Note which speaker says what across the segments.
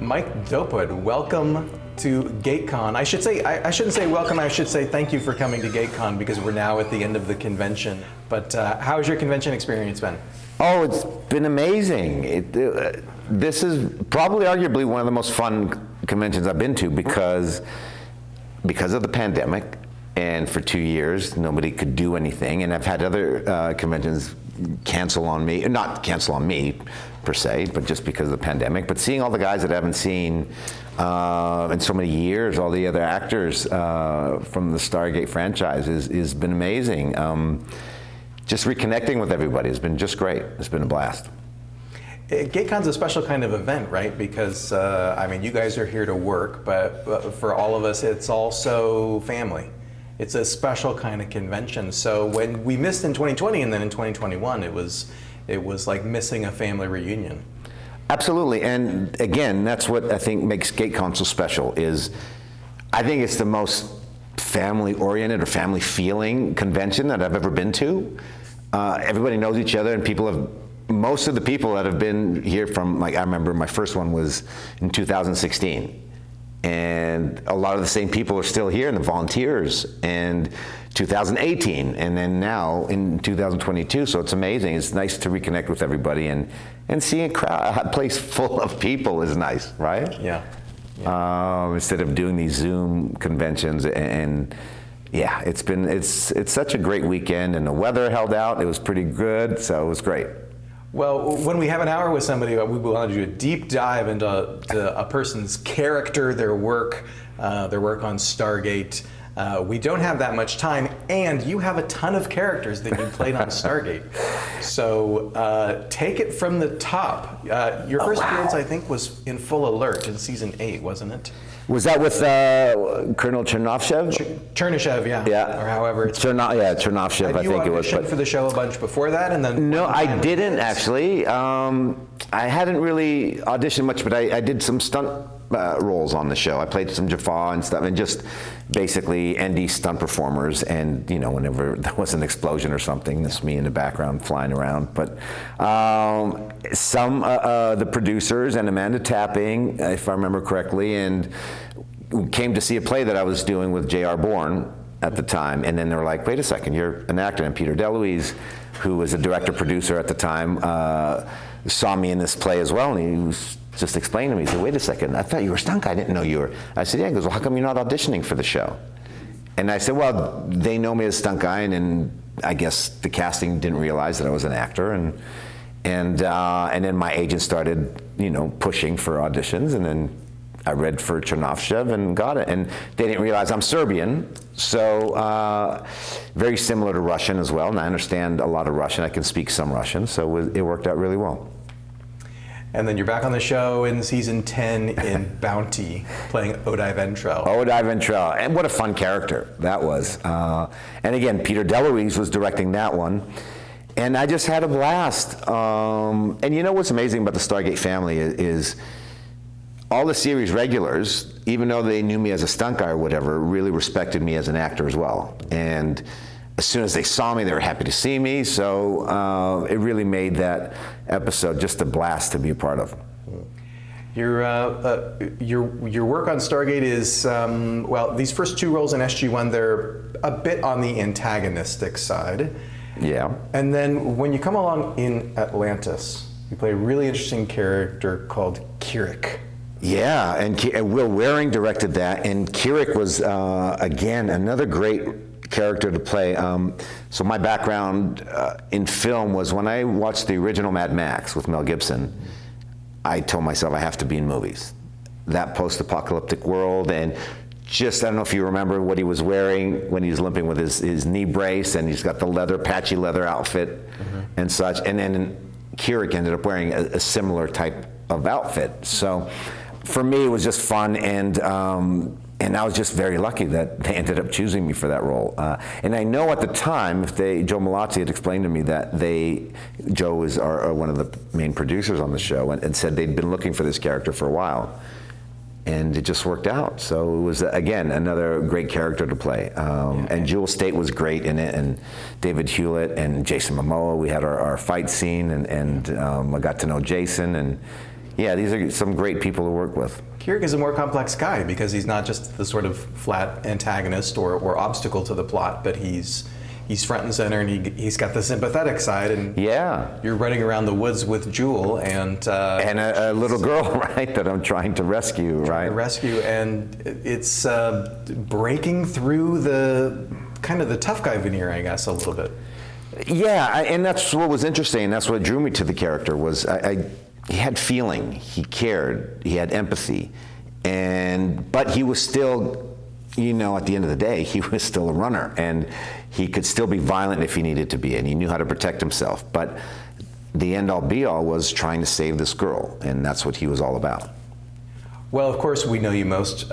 Speaker 1: Mike Dopud, welcome to Gatecon. I shouldn't say welcome, I should say thank you for coming to Gatecon because we're now at the end of the convention. But how has your convention experience been?
Speaker 2: Oh, it's been amazing. This is probably arguably one of the most fun conventions I've been to because of the pandemic, and for 2 years nobody could do anything, and I've had other conventions cancel on me, not cancel on me per se, but just because of the pandemic. But seeing all the guys that I haven't seen in so many years, all the other actors from the Stargate franchise has been amazing. Just reconnecting with everybody has been just great. It's been a blast.
Speaker 1: Gatecon's a special kind of event, right? Because, I mean, you guys are here to work, but for all of us, it's also family. It's a special kind of convention. So when we missed in 2020 and then in 2021, it was like missing a family reunion.
Speaker 2: Absolutely, and again, that's what I think makes Gatecon so special. Is I think it's the most family-oriented or family-feeling convention that I've ever been to. Everybody knows each other, and most of the people that have been here from, like, I remember my first one was in 2016. And a lot of the same people are still here, and the volunteers, and 2018, and then now in 2022. So it's amazing. It's nice to reconnect with everybody, and seeing a place full of people is nice, right?
Speaker 1: Yeah.
Speaker 2: Instead of doing these Zoom conventions, and yeah, it's such a great weekend, and the weather held out. It was pretty good, so it was great.
Speaker 1: Well, when we have an hour with somebody, we want to do a deep dive into a person's character, their work on Stargate. We don't have that much time, and you have a ton of characters that you played on Stargate. So take it from the top. Your first appearance, I think, was in Full Alert in season 8, wasn't it?
Speaker 2: Was that with Colonel Chernyshev?
Speaker 1: Chernyshev, yeah.
Speaker 2: Yeah.
Speaker 1: Or however it's...
Speaker 2: Chernyshev, I think it was.
Speaker 1: Had you auditioned for the show a bunch before that, and then...
Speaker 2: No, I didn't, actually. I hadn't really auditioned much, but I did some stunt roles on the show. I played some Jaffa and stuff, and just basically ND stunt performers, and, you know, whenever there was an explosion or something, that's me in the background flying around. But some the producers and Amanda Tapping, if I remember correctly, and came to see a play that I was doing with J.R. Bourne at the time, and then they were like, wait a second, you're an actor. And Peter DeLuise, who was a director-producer at the time, saw me in this play as well, and he was just explaining to me, he said, wait a second, I thought you were a stunt guy, I didn't know you were. I said, yeah. He goes, well, how come you're not auditioning for the show? And I said, well, they know me as a stunt guy, and then I guess the casting didn't realize that I was an actor, and then my agent started, you know, pushing for auditions, and then I read for Chernyshev and got it. And they didn't realize I'm Serbian, so very similar to Russian as well, and I understand a lot of Russian. I can speak some Russian, so it worked out really well.
Speaker 1: And then you're back on the show in season 10 in Bounty, playing Odai Ventrell.
Speaker 2: Odai Ventrell, and what a fun character that was. And again, Peter DeLuise was directing that one. And I just had a blast. And you know what's amazing about the Stargate family is all the series regulars, even though they knew me as a stunt guy or whatever, really respected me as an actor as well. And as soon as they saw me, they were happy to see me. So it really made that episode just a blast to be a part of.
Speaker 1: Your work on Stargate is, well, these first 2 roles in SG-1, they're a bit on the antagonistic side.
Speaker 2: Yeah.
Speaker 1: And then when you come along in Atlantis, you play a really interesting character called Kirik.
Speaker 2: Yeah, and Will Waring directed that, and Kirik was, again, another great character to play. So my background in film was when I watched the original Mad Max with Mel Gibson, I told myself I have to be in movies. That post-apocalyptic world, and just, I don't know if you remember what he was wearing when he was limping with his knee brace, and he's got the patchy leather outfit and such, and then Kirik ended up wearing a similar type of outfit. So for me, it was just fun, and I was just very lucky that they ended up choosing me for that role. And I know at the time, Joe Malazzi had explained to me that Joe is one of the main producers on the show, and said they'd been looking for this character for a while. And it just worked out. So it was, again, another great character to play. And Jewel State was great in it, and David Hewlett and Jason Momoa. We had our fight scene, and I got to know Jason, and Yeah, these are some great people to work with.
Speaker 1: Kirk is a more complex guy because he's not just the sort of flat antagonist or obstacle to the plot, but he's front and center, and he's got the sympathetic side. And
Speaker 2: yeah,
Speaker 1: you're running around the woods with Jewel and
Speaker 2: a little girl, right, that I'm trying to rescue, right?
Speaker 1: And it's breaking through the kind of the tough guy veneer, I guess, a little bit.
Speaker 2: Yeah, and that's what was interesting. That's what drew me to the character was he had feeling, he cared, he had empathy, but he was still, at the end of the day, he was still a runner, and he could still be violent if he needed to be, and he knew how to protect himself. But the end-all be-all was trying to save this girl, and that's what he was all about.
Speaker 1: Well, of course, we know you most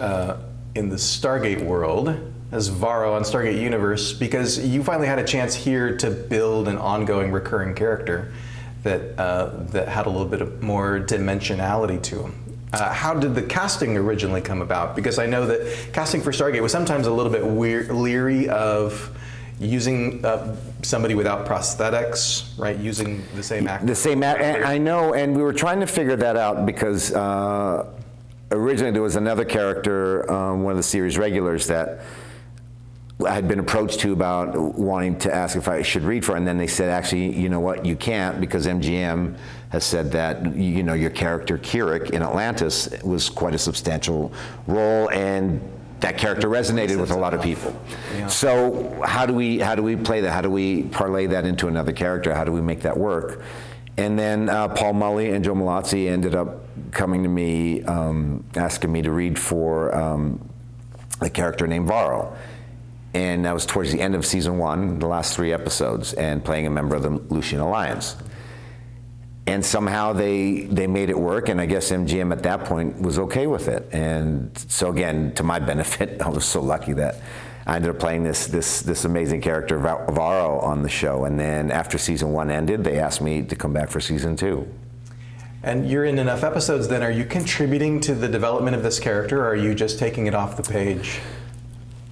Speaker 1: in the Stargate world as Varro on Stargate Universe, because you finally had a chance here to build an ongoing recurring character that had a little bit of more dimensionality to him. How did the casting originally come about? Because I know that casting for Stargate was sometimes a little bit leery of using somebody without prosthetics, right? Using the same actor.
Speaker 2: The same actor. I know, and we were trying to figure that out because originally there was another character, one of the series regulars that I had been approached to about wanting to ask if I should read for, and then they said, actually, you know what, you can't, because MGM has said that, your character Kirk in Atlantis was quite a substantial role, and that character resonated with a lot of people. Yeah. So how do we play that? How do we parlay that into another character? How do we make that work? And then Paul Mully and Joe Malazzi ended up coming to me, asking me to read for a character named Varro. And that was towards the end of season 1, the last 3 episodes, and playing a member of the Lucian Alliance. And somehow they made it work, and I guess MGM at that point was okay with it. And so again, to my benefit, I was so lucky that I ended up playing this amazing character, Varro, on the show. And then after season 1 ended, they asked me to come back for season 2.
Speaker 1: And you're in enough episodes then, are you contributing to the development of this character, or are you just taking it off the page?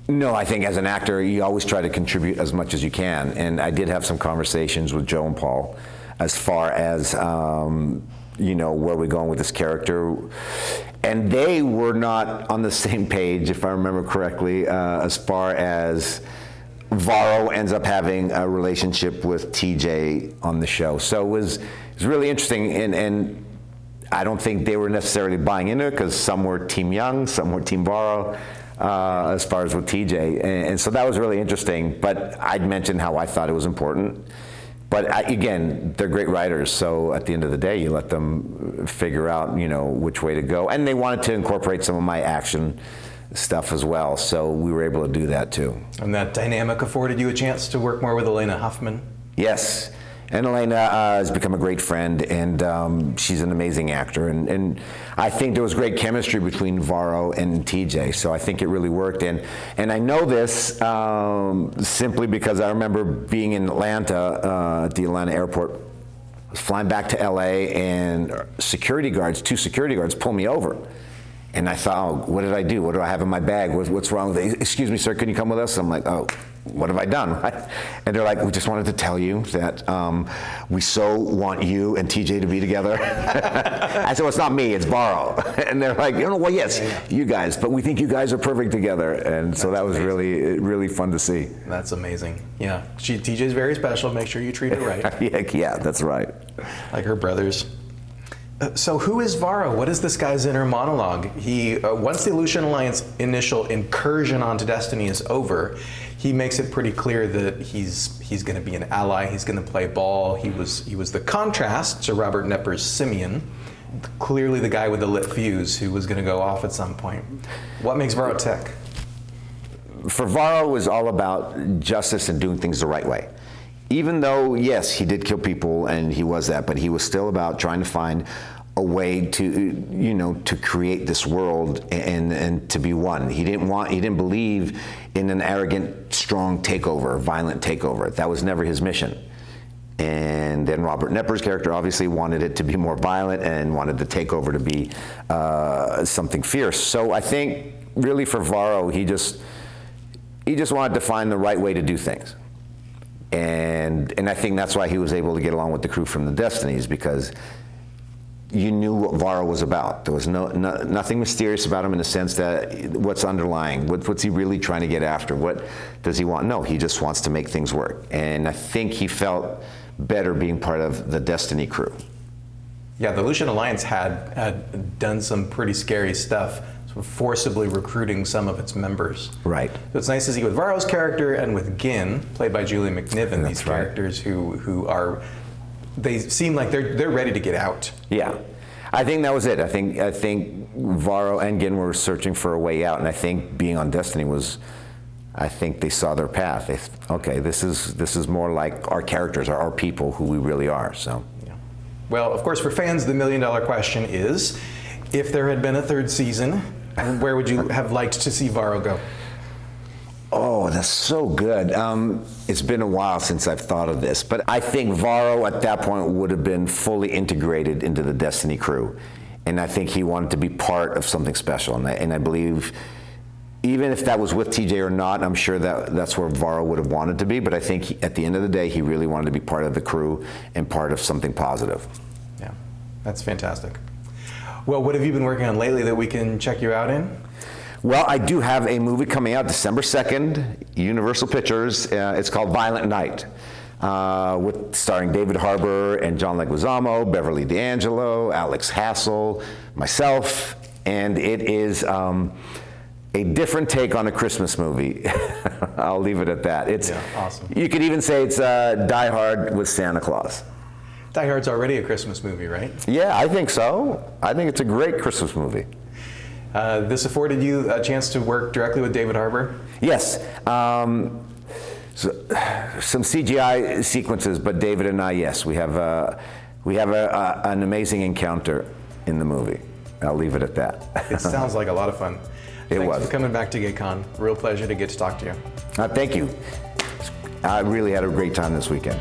Speaker 2: No, I think as an actor, you always try to contribute as much as you can. And I did have some conversations with Joe and Paul as far as, where we're going with this character. And they were not on the same page, if I remember correctly, as far as Varro ends up having a relationship with TJ on the show. So it was really interesting. And I don't think they were necessarily buying into it, because some were Team Young, some were Team Varro. As far as with TJ, and so that was really interesting. But I'd mentioned how I thought it was important. But again, they're great writers, so at the end of the day, you let them figure out, which way to go. And they wanted to incorporate some of my action stuff as well, so we were able to do that too.
Speaker 1: And that dynamic afforded you a chance to work more with Elena Huffman?
Speaker 2: Yes. And Elena has become a great friend, and she's an amazing actor. And I think there was great chemistry between Varro and TJ, so I think it really worked. And I know this simply because I remember being in Atlanta, at the Atlanta airport, flying back to LA, and 2 security guards pulled me over. And I thought, oh, what did I do? What do I have in my bag? What's wrong with it? Excuse me, sir, can you come with us? I'm like, oh, what have I done? Right? And they're like, we just wanted to tell you that we so want you and TJ to be together. I said, well, it's not me, it's Varro. And they're like, well, yes, you guys, but we think you guys are perfect together. And so that was really fun to see.
Speaker 1: That's amazing. Yeah, TJ's very special. Make sure you treat her right.
Speaker 2: Yeah, that's right.
Speaker 1: Like her brothers. So who is Varro? What is this guy's inner monologue? He, once the Lucian Alliance initial incursion onto Destiny is over, he makes it pretty clear that he's going to be an ally. He's going to play ball. He was the contrast to Robert Knepper's Simeon, clearly the guy with the lit fuse who was going to go off at some point. What makes Varro tick?
Speaker 2: For Varro, it was all about justice and doing things the right way. Even though, yes, he did kill people and he was that, but he was still about trying to find a way to, to create this world and to be one. He didn't believe in an arrogant, strong takeover, violent takeover. That was never his mission. And then Robert Knepper's character obviously wanted it to be more violent and wanted the takeover to be something fierce. So I think really for Varro, he just wanted to find the right way to do things. And I think that's why he was able to get along with the crew from the Destinies, because you knew what Varro was about. There was nothing mysterious about him in the sense that what's underlying, what's he really trying to get after? What does he want? No, he just wants to make things work. And I think he felt better being part of the Destiny crew.
Speaker 1: Yeah, the Lucian Alliance had done some pretty scary stuff, sort of forcibly recruiting some of its members.
Speaker 2: Right.
Speaker 1: So it's nice to see with Varro's character and with Gin, played by Julie McNiven, these characters who are, they seem like they're ready to get out.
Speaker 2: Yeah, I think that was it. I think Varro and Gin were searching for a way out, and I think being on Destiny was, I think they saw their path. Okay, this is more like our characters, our people, who we really are. So.
Speaker 1: Yeah. Well, of course, for fans, the million-dollar question is, if there had been a third season, where would you have liked to see Varro go?
Speaker 2: Oh, that's so good. It's been a while since I've thought of this, but I think Varro at that point would have been fully integrated into the Destiny crew. And I think he wanted to be part of something special. And I believe, even if that was with TJ or not, I'm sure that's where Varro would have wanted to be. But I think at the end of the day, he really wanted to be part of the crew and part of something positive.
Speaker 1: Yeah, that's fantastic. Well, what have you been working on lately that we can check you out in?
Speaker 2: Well, I do have a movie coming out December 2nd, Universal Pictures. It's called Violent Night, starring David Harbour and John Leguizamo, Beverly D'Angelo, Alex Hassel, myself, and it is a different take on a Christmas movie. I'll leave it at that. It's
Speaker 1: awesome.
Speaker 2: You could even say it's Die Hard with Santa Claus.
Speaker 1: Die Hard's already a Christmas movie, right?
Speaker 2: Yeah, I think so. I think it's a great Christmas movie.
Speaker 1: This afforded you a chance to work directly with David Harbour?
Speaker 2: Yes. Some CGI sequences, but David and I, yes, we have an amazing encounter in the movie. I'll leave it at that.
Speaker 1: It sounds like a lot of fun. Thanks
Speaker 2: was.
Speaker 1: for coming back to Gatecon. Real pleasure to get to talk to you.
Speaker 2: Thank you. I really had a great time this weekend.